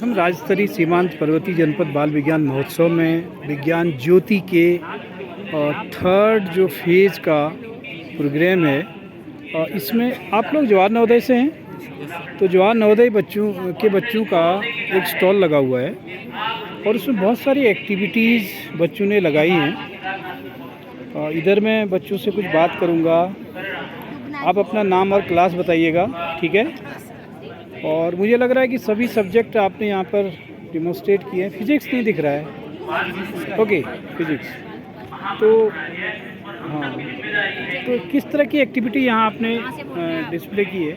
हम राज्य स्तरीय सीमांत पर्वतीय जनपद बाल विज्ञान महोत्सव में विज्ञान ज्योति के थर्ड जो फेज़ का प्रोग्राम है, इसमें आप लोग जवाहर नवोदय से हैं। तो जवाहर नवोदय बच्चों का एक स्टॉल लगा हुआ है और उसमें बहुत सारी एक्टिविटीज़ बच्चों ने लगाई हैं। इधर मैं बच्चों से कुछ बात करूंगा। आप अपना नाम और क्लास बताइएगा, ठीक है। और मुझे लग रहा है कि सभी सब्जेक्ट आपने यहाँ पर डिमोस्ट्रेट किए हैं। फिज़िक्स नहीं दिख रहा है, ओके, फिज़िक्स। तो हाँ, तो किस तरह की एक्टिविटी यहाँ आपने डिस्प्ले की है?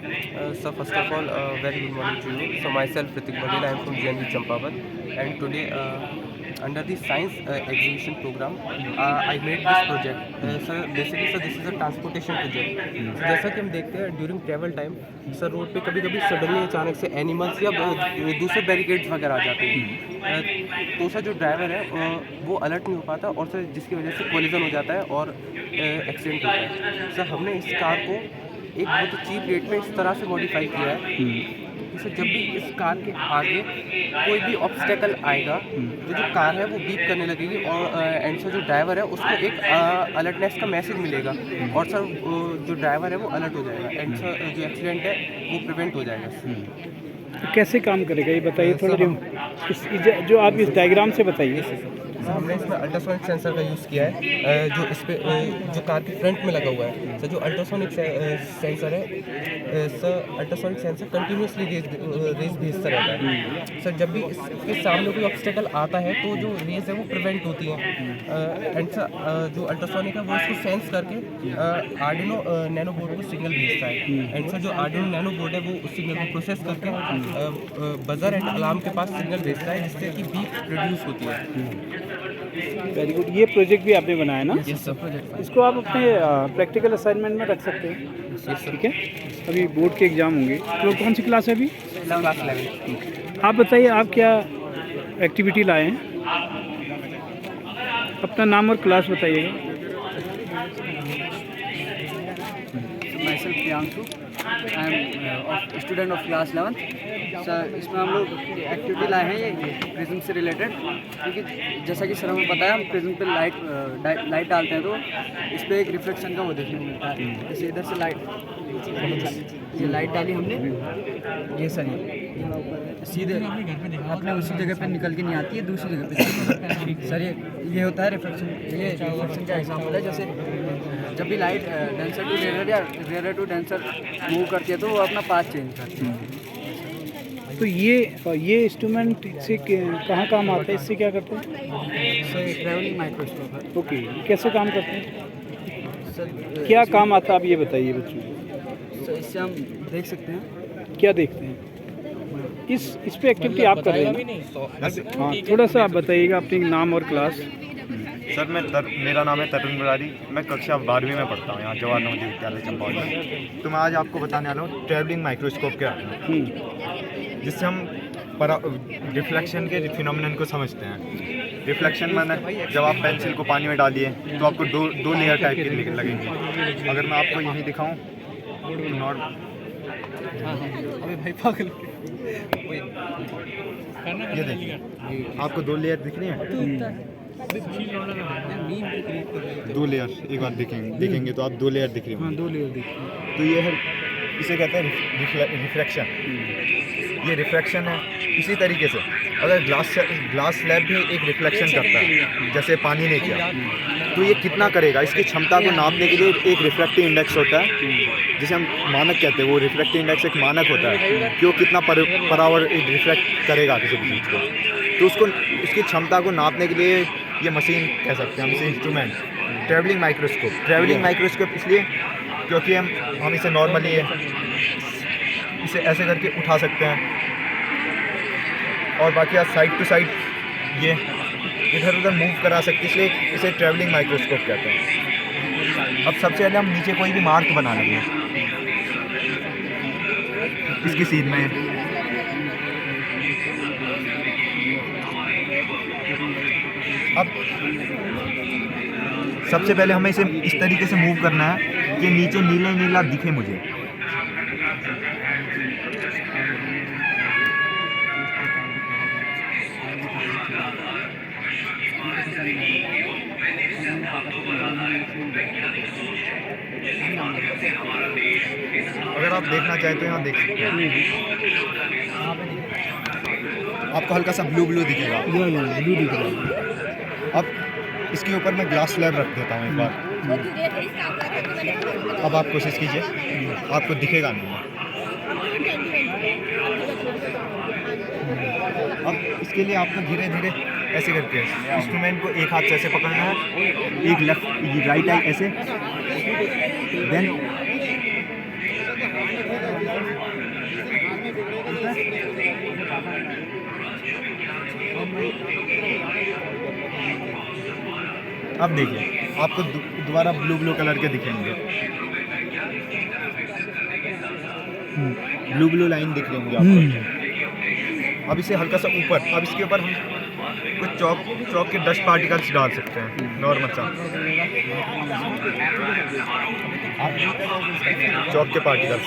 So first of all, very good morning to you. So myself Ritik Patel, I am from GNV Champavat, and today under the science exhibition program, I made this project. So basically, so this is a transportation project. So जैसा कि हम देखते हैं during travel time, sir road पे कभी-कभी suddenly अचानक से animals या दूसरे बैरिकेड्स वगैरह आ जाते हैं। तो सर जो ड्राइवर है वो अलर्ट नहीं हो पाता और सर जिसकी वजह से कोलिजन हो जाता है और एक्सीडेंट होता है। सर हमने इस कार को एक बहुत ही चीप रेट में इस तरह से मॉडिफाई किया है जैसे जब भी इस कार के आगे कोई भी ऑब्स्टेकल आएगा तो जो कार है वो बीप करने लगेगी और एंड से जो ड्राइवर है उसको एक अलर्टनेस का मैसेज मिलेगा और सर जो ड्राइवर है वो अलर्ट हो जाएगा एंड सर जो एक्सीडेंट है वो प्रिवेंट हो जाएगा। तो कैसे काम करेगा ये बताइए थोड़ा, जो आप इस डायग्राम से बताइए। हमने इसमें अल्ट्रासोनिक सेंसर का यूज़ किया है जो इस पे जो कार के फ्रंट में लगा हुआ है। सर जो अल्ट्रासोनिक सेंसर है sir ultrasonic sensor continuously rays भेजता रहता है। सर जब भी इसके सामने कोई ऑब्स्टेकल आता है तो जो रेज है वो प्रिवेंट होती है एंड सर जो अल्ट्रासोनिक है वो इसको सेंस करके आर्डिनो नैनो बोर्ड को सिग्नल भेजता है एंड सर जो आर्डिनो नैनो बोर्ड है वो उस सिग्नल को प्रोसेस करके बजर एंड अलार्म के पास सिग्नल भेजता है जिससे कि बीप प्रोड्यूस होती है। Very good. ये प्रोजेक्ट भी आपने बनाया ना? यस सर, प्रोजेक्ट इसको आप अपने प्रैक्टिकल असाइनमेंट में रख सकते हैं। यस ठीक है। अभी बोर्ड के एग्ज़ाम होंगे तो कौन सी क्लास है अभी? क्लास 11। आप बताइए आप क्या एक्टिविटी लाए हैं? अपना नाम और क्लास बताइएगा। myself Priyanshu, I am student of class 11th। Sir इसमें हम लोग एक्टिविटी लाए हैं ये प्रिज्म से रिलेटेड, क्योंकि जैसा कि सर हमें पता है हम प्रिज्म पे लाइट डालते हैं तो इस पर एक रिफ्लेक्शन का वो देखने को मिलता है। जैसे इधर से ये लाइट डाली हमने, ये सर ये सीधे अपने उसी जगह पे निकल के नहीं आती है, दूसरी जगह पे सर ये होता है रिफ्लेक्शन। ये रिफ्लेक्शन का एग्जाम्पल है। जैसे जब भी लाइट डेंसर टू रेयर या रेयर टू डेंसर मूव करती है तो वो अपना पाथ चेंज करती है। तो ये इंस्ट्रूमेंट से कहाँ काम आता है? इससे क्या करते हैं? सर ट्रैवलिंग माइक्रोस्कोप है। ओके, कैसे काम करते हैं? सर क्या काम आता है आप ये बताइए बच्चों को। सर इससे हम देख सकते हैं। क्या देखते हैं? इस पे एक्टिविटी आप कर रहे हैं ना? हाँ, थोड़ा सा आप बताइएगा अपने नाम और क्लास। सर मेरा नाम है तरुण बरारी, मैं कक्षा 12वीं में पढ़ता हूँ यहाँ जवाहर नवोदय विद्यालय चंपावत में। तो मैं आज आपको बताने वाला हूँ ट्रैवलिंग माइक्रोस्कोप के बारे में, जिससे हम रिफ्लेक्शन के फिनोमिनन को समझते हैं। रिफ्लेक्शन मैंने जब आप पेंसिल को पानी में डालिए तो आपको दो लेयर टाइप के लगेंगे। अगर मैं आपको यहीं दिखाऊँ तो नॉर्मल ये देखिए आपको 2 लेयर दिख रही हैं। 2 लेयर एक बार देखेंगे तो आप 2 लेयर दिख रही हैं। हाँ, 2 लेयर देखिए। तो ये है, इसे कहते हैं रिफ्रैक्शन। ये रिफ्रैक्शन है। इसी तरीके से अगर ग्लास स्लैब भी एक रिफ्लेक्शन करता है जैसे पानी ने किया, तो ये कितना करेगा इसकी क्षमता को नापने के लिए एक रिफ्रैक्टिव इंडेक्स होता है जिसे हम मानक कहते हैं। वो रिफ्रैक्टिव इंडेक्स एक मानक होता है कि वो कितना परावर रिफ्लेक्ट करेगा किसी भी चीज़ को। तो उसको इसकी क्षमता को नापने के लिए ये मशीन कह सकते हैं हम, इसे इंस्ट्रूमेंट ट्रैवलिंग माइक्रोस्कोप इसलिए क्योंकि हम इसे नॉर्मली इसे ऐसे करके उठा सकते हैं और बाकी साइड टू साइड ये इधर उधर मूव करा सकते हैं, इसलिए इसे ट्रैवलिंग माइक्रोस्कोप कहते हैं। अब सबसे पहले हम नीचे कोई भी मार्क बना लेंगे इसकी सीध में। अब सबसे पहले हमें इसे इस तरीके से मूव करना है कि नीचे नीला दिखे मुझे। अगर आप देखना चाहें तो यहाँ देख सकते हैं, आपको हल्का सा ब्लू ब्लू दिखेगा। ब्लू दिख रहा है। अब इसके ऊपर मैं ग्लास स्लैब रख देता हूँ एक बार। अब आप कोशिश कीजिए, आपको दिखेगा नहीं। अब इसके लिए आपको धीरे धीरे ऐसे करके इंस्ट्रूमेंट को एक हाथ से ऐसे पकड़ना है, एक लेफ्ट राइट आई ऐसे, देन अब देखिए आपको दोबारा ब्लू ब्लू कलर के दिखेंगे, ब्लू ब्लू लाइन दिख रही होंगी आपको। अब इसे हल्का सा ऊपर, अब इसके ऊपर हम कुछ चौक के डस्ट पार्टिकल्स डाल सकते हैं, नॉर्मल सा चौक के पार्टिकल्स।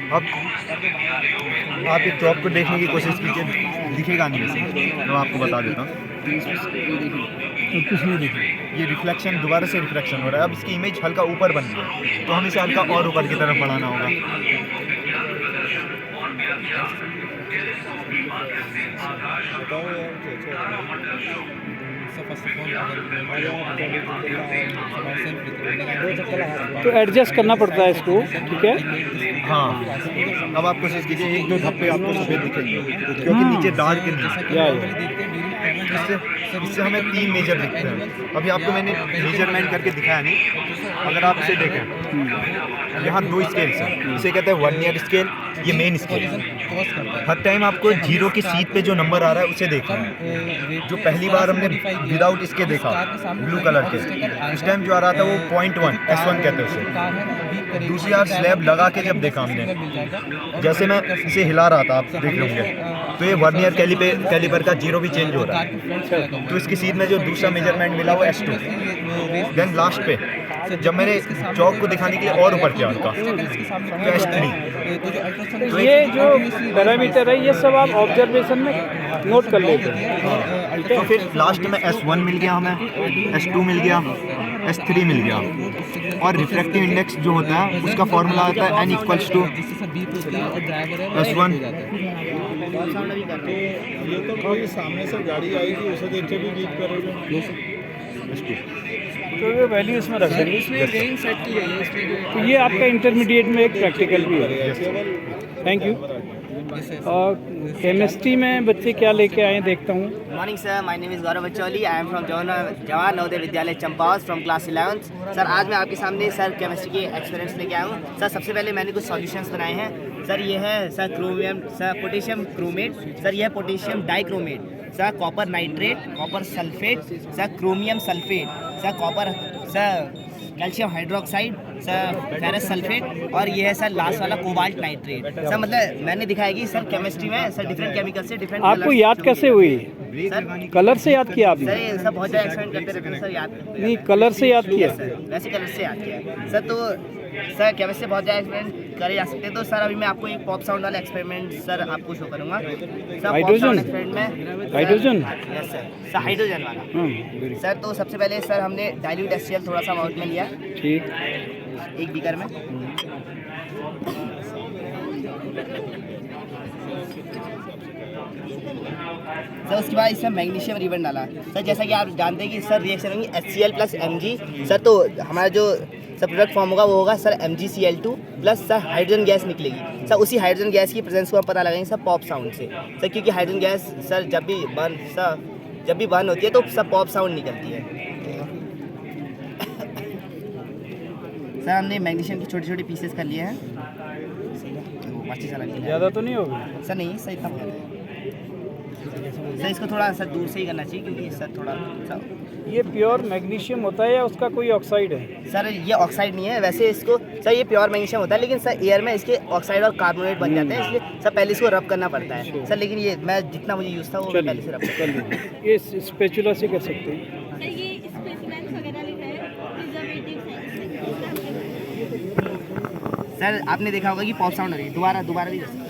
अब आप ये चौक को देखने की कोशिश कीजिए, दिखेगा नहीं वैसे, मैं आपको बता देता हूँ। कुछ नहीं दिख ये रिफ्लेक्शन दोबारा से रिफ्लेक्शन हो रहा है। अब इसकी इमेज हल्का ऊपर बन गई है, तो हमें इसे हल्का और ऊपर की तरफ बढ़ाना होगा। तो एडजस्ट करना पड़ता है इसको, ठीक है। हाँ, अब आप कोशिश कीजिए, एक दो धब्बे आपको सफेद दिखेंगे क्योंकि नीचे डार्क नहीं। इससे हमें 3 मेजर दिखते हैं। अभी आपको मैंने मेजरमेंट करके दिखाया नहीं, अगर आप इसे देखें यहाँ 2 स्केल्स हैं, इसे कहते हैं वर्नियर स्केल, ये मेन स्केल। हर टाइम आपको जीरो की सीट पे जो नंबर आ रहा है उसे देखना है। जो पहली बार हमने विदाउट इसके देखा ब्लू कलर के, इस टाइम जो आ रहा था वो 0.1 S1 कहते हैं उसे। दूसरी बार स्लैब लगा के जब देखा हमने, जैसे मैं इसे हिला रहा था, आप देख लेंगे, तो ये वर्नियर कैलिपर का जीरो भी चेंज हो रहा है। तो इसकी सीट में जो दूसरा मेजरमेंट मिला वो S2। देन लास्ट पे जब मैंने चौक को दिखाने के लिए और ऊपर किया उनका, तो S3। तो ये जो पैरामीटर है ये सब आप ऑब्जर्वेशन में नोट कर लेते हैं। तो फिर लास्ट में S1 मिल गया हमें, S2 मिल गया, S3 मिल गया। और रिफ्रैक्टिव इंडेक्स जो होता है उसका फॉर्मूला होता है N = S1। ये तो कोई सामने से गाड़ी आएगी उसे देख के भी बीट करोगे। तो ये वैल्यू इसमें रख देंगे। रेंज सेट की है तो ये आपका इंटरमीडिएट में एक प्रैक्टिकल भी है। Thank you. और केमिस्ट्री में बच्चे क्या लेके आए हैं देखता हूँ। Morning sir, my name is Gaurav Bachchauli. I am from Jawahar Navodaya Vidyalaya Champawat from class 11th। Sir आज मैं आपके सामने सर केमिस्ट्री के एक्सपीरियंस लेके आया हूँ। सर सबसे पहले मैंने कुछ सॉल्यूशंस बनाए हैं। सर ये है sir chromium, sir potassium chromate, sir यह है potassium dichromate, sir copper nitrate, copper sulphate, sir chromium sulphate, sir copper, sir calcium hydroxide, sir ferrous sulphate, और ये है सर लास्ट वाला कोबाल्ट नाइट्रेट। सर मतलब मैंने दिखाया कि सर केमिस्ट्री में सर डिफरेंट केमिकल से डिफरेंट आपको याद कैसे हुई? सर कलर से याद किया आपने? सर ये सब बहुत ज़्यादा एक्सपेरिमेंट करते रहते हैं सर, याद नहीं, कलर से याद किया। वैसे कलर से याद किया सर। तो सर केमिस्ट्री से बहुत ज़्यादा एक्सपेरिमेंट करे जा सकते हैं। तो सर अभी मैं आपको एक पॉप साउंड वाला एक्सपेरिमेंट सर आपको शो करूँगा। Sir hydrogen? एक्सपेरिमेंट में हाइड्रोजन? यस सर हाइड्रोजन वाला। सर तो सबसे पहले सर हमने डाइल्यूट HCl थोड़ा सा अमाउंट में लिया, ठीक। एक बीकर में। सर उसके बाद इसमें मैग्नीशियम रिबन डाला। सर जैसा कि आप जानते हैं कि सर रिएक्शन होगी HCl + Mg। सर तो हमारा जो सर प्रोडक्ट फॉर्म होगा वो होगा sir MgCl2 plus sir hydrogen gas निकलेगी। सर उसी हाइड्रोजन गैस की प्रेजेंस को हम पता लगाएंगे सर पॉप साउंड से। सर क्योंकि हाइड्रोजन गैस सर जब भी बर्न होती है तो सब पॉप साउंड निकलती है। सर हमने मैग्नीशियम की छोटी छोटी पीसेस कर लिए हैं। ज़्यादा तो नहीं होगा? सर नहीं सर इतना बहुत है सर। इसको थोड़ा सर दूर से ही करना चाहिए क्योंकि सर थोड़ा सर ये प्योर मैग्नीशियम होता है या उसका कोई ऑक्साइड है? सर ये ऑक्साइड नहीं है वैसे, इसको सर ये प्योर मैग्नीशियम होता है, लेकिन सर एयर में इसके ऑक्साइड और कार्बोनेट बन जाते हैं, इसलिए सर पहले इसको रब करना पड़ता है सर। लेकिन ये मैं जितना मुझे यूज़ था वो पहले से रब कर लीजिए। ये स्पैचुला से कर सकते हैं। सर ये स्पेसिमेंट्स वगैरह लिखा है, प्रिजर्वेटिव्स हैं। सर आपने देखा होगा कि पॉप साउंड हो रही है, दोबारा भी कर सकते हैं।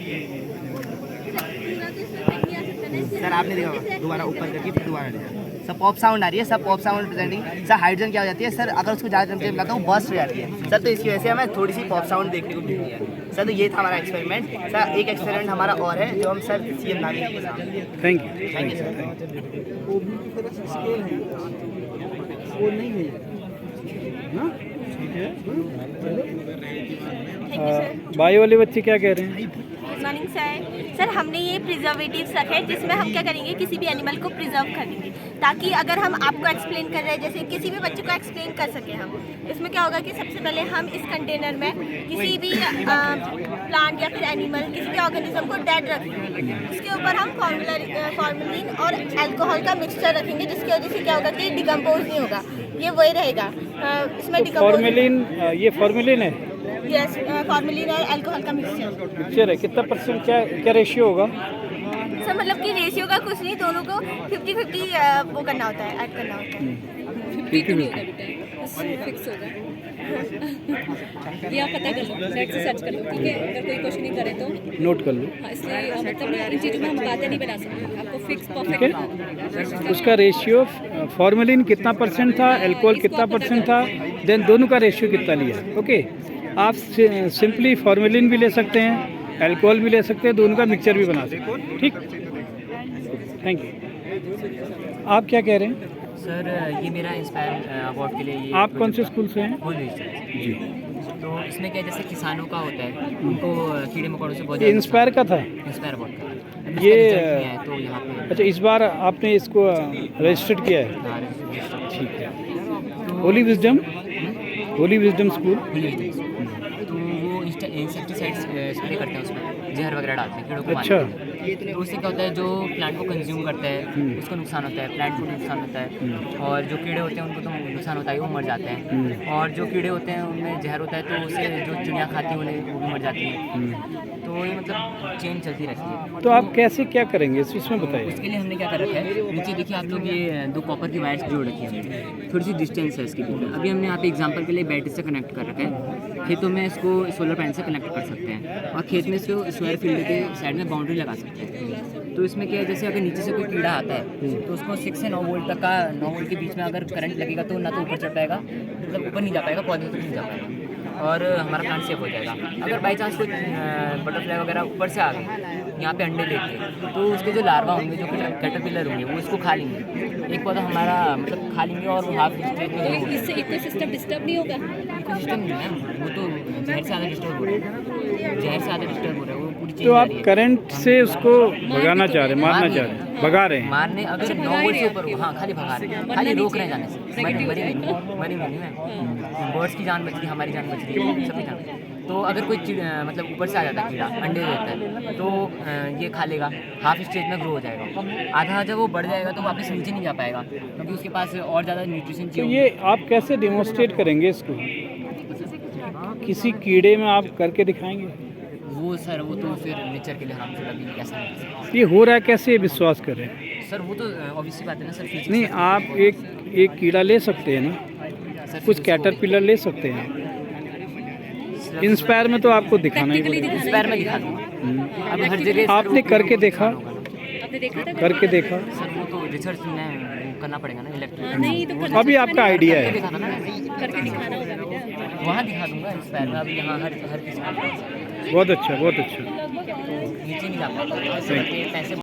पूरा तो इसमें देख नहीं आ सकता ना इससे सर आपने देखा होगा, दोबारा ऊपर करके फिर दोबारा ले जाना। सर पॉप साउंड आ रही है, sir pop sound presenting. Sir hydrogen क्या हो जाती है सर, अगर उसको ज़्यादा टेम्परेचर मिलाता हूँ बर्स्ट हो जाती है सर, तो इसकी वजह से हमें थोड़ी सी पॉप साउंड देखने को मिलती है सर। तो ये था हमारा एक्सपेरिमेंट सर। एक एक्सपेरिमेंट हमारा और है जो हम सर CM नामी के सामने। Thank you. Thank you sir. Bio वाले बच्चे क्या कह रहे हैं? Good morning sir. सर हमने ये प्रिजर्वेटिव्स रखे हैं जिसमें हम क्या करेंगे, किसी भी एनिमल को प्रिजर्व करेंगे ताकि अगर हम आपको एक्सप्लेन कर रहे हैं, जैसे किसी भी बच्चे को एक्सप्लेन कर सके हम। इसमें क्या होगा कि सबसे पहले हम इस कंटेनर में किसी भी प्लांट या फिर एनिमल, किसी भी ऑर्गेनिज्म को डेड रखेंगे। उसके ऊपर हम फॉर्मेलिन और अल्कोहल का मिक्सचर रखेंगे, जिसकी वजह से क्या होगा कि डिकम्पोज नहीं होगा, ये वही रहेगा। इसमें फॉर्मेलिन, ये फॉर्मेलिन है, यस, फॉर्मेलिन और अल्कोहल का मिक्सचर। पिक्चर है। कितना परसेंट, क्या रेशियो होगा? सर मतलब कि रेशियो का कुछ नहीं, दोनों को 50-50 वो करना होता है, ऐड करना होता है। 50 फिक्स होगा। ये आप पता कर लो, नेट से सर्च कर लो, ठीक है। अगर कोई क्वेश्चन नहीं करे तो नोट कर लो। हाँ, इसलिए मतलब ना इन चीज़ों में हम बातें नहीं बना सकते, आपको फिक्स परफेक्ट ठीक है। उसका रेशियो फॉर्मेलिन कितना परसेंट था, अल्कोहल कितना परसेंट था, देन दोनों का रेशियो कितना लिया। ओके, आप सिंपली फॉर्मेलिन भी ले सकते हैं, अल्कोहल भी ले सकते हैं, दोनों का मिक्सचर भी बना सकते हैं। ठीक, थैंक यू। आप क्या कह रहे हैं? सर ये मेरा इंस्पायर अवार्ड के लिए ये आप कौन से स्कूल से हैं? बोल रही सर जी। तो इसमें क्या है, जैसे किसानों का होता है, उनको कीड़े मकोड़ों से बहुत ये इंस्पायर का था? इंस्पायर अवार्ड का ये है तो यहाँ पे। अच्छा, इस बार आपने इसको रजिस्टर्ड किया है? हाँ, ठीक है। Holi wisdom school. तो वो इंसेक्टिसाइड्स स्प्रे करते हैं, उसमें जहर वगैरह डालते हैं कीड़ों को अच्छा। मारने के लिए। तो उससे क्या होता है, जो प्लांट को कंज्यूम करता है उसको नुकसान होता है, प्लांट को नुकसान होता है, और जो कीड़े होते हैं उनको तो नुकसान होता है, वो मर जाते हैं। और जो कीड़े होते हैं उनमें जहर होता है, तो उससे जो चिड़िया खाती है उन्हें वो भी मर जाती हैं। तो ये मतलब चेन चलती रहती है। तो आप कैसे क्या करेंगे इसमें बताइए। उसके लिए हमने क्या कर रखा है, नीचे देखिए आप लोग, ये 2 कॉपर की वायर्स जोड़ रखी है, थोड़ी सी डिस्टेंस है इसके बीच में। अभी हमने यहाँ पे एग्जांपल के लिए बैटरी से कनेक्ट कर रखा है। खेतों में इसको सोलर पैनल से कनेक्ट कर सकते हैं, और खेत में इसको स्क्वायर फील्ड के साइड में बाउंड्री लगा सकते हैं। तो इसमें क्या है, जैसे अगर नीचे से कोई कीड़ा आता है तो उसको 6 से 9 वोल्ट तक का, 9 वोल्ट के बीच में अगर करंट लगेगा तो ना तो ऊपर चढ़ पाएगा, मतलब ऊपर नहीं जा पाएगा, पौधे तक नहीं जा पाएगा, और हमारा प्लांट सेफ हो जाएगा। अगर बाई चांस कोई बटरफ्लाई वगैरह ऊपर से आ गई यहाँ पे अंडे लेके, तो उसके जो लार्वा होंगे, जो कैटरपिलर होंगे, वो इसको खा लेंगे। एक पौधा हमारा मतलब खा लेंगे, और वो हाफ स्टेज में तो इससे इकोसिस्टम डिस्टर्ब नहीं होगा? इकोसिस्टम नहीं है, वो तो जहर से ज़्यादा डिस्टर्ब हो रहा है, जहर से ज़्यादा डिस्टर्ब हो रहा है, वो पूरी चीज़। तो आप करंट से उसको भगाना चाह रहे हैं, मारना चाह रहे हैं, भगा रहे हैं? मारने अगर 9 वोल्ट से ऊपर, हाँ खाली भगा रहे हैं, खाली रोक रहे हैं जाने से। मरी नहीं मैम, बर्ड्स की जान बच रही, हमारी जान बच रही है, सबकी जान। तो अगर कोई मतलब ऊपर से आ जाता है कीड़ा, अंडे देता है, तो ये खा लेगा, हाफ स्टेज में ग्रो हो जाएगा। आधा जब वो बढ़ जाएगा तो वापस नीचे नहीं जा पाएगा, क्योंकि उसके पास और ज़्यादा न्यूट्रिशन तो चाहिए। ये आप कैसे डेमोन्स्ट्रेट करेंगे इसको? किसी कीड़े में आप करके दिखाएंगे? वो सर वो तो फिर नेचर के लिए हम अभी कैसा नहीं। ये हो रहा है कैसे, ये विश्वास कर रहे हैं? सर वो तो ऑब्वियसली बात है ना सर, physics नहीं, का- आप एक कीड़ा ले सकते हैं ना, सर, कुछ उसको- कैटरपिलर ले सकते हैं। इंस्पायर में तो आपको दिखाना ही पड़ेगा। इंस्पायर में दिखा दूँगा। अब हर जगह सर आपने वो करके देखा? आपने देखा था? करके देखा? सर वो तो रिसर्च में करना पड़ेगा ना, इलेक्ट्रिक। हाँ, नहीं तो अभी आपका आइडिया है। दिखा था ना मैंने। करके दिखाना होगा बेटा। वहाँ दिखा दूंगा इंस्पायर में, अभी यहाँ हर किसी का बहुत अच्छा, बहुत अच्छा। नीचे नहीं जा पाता, पैसे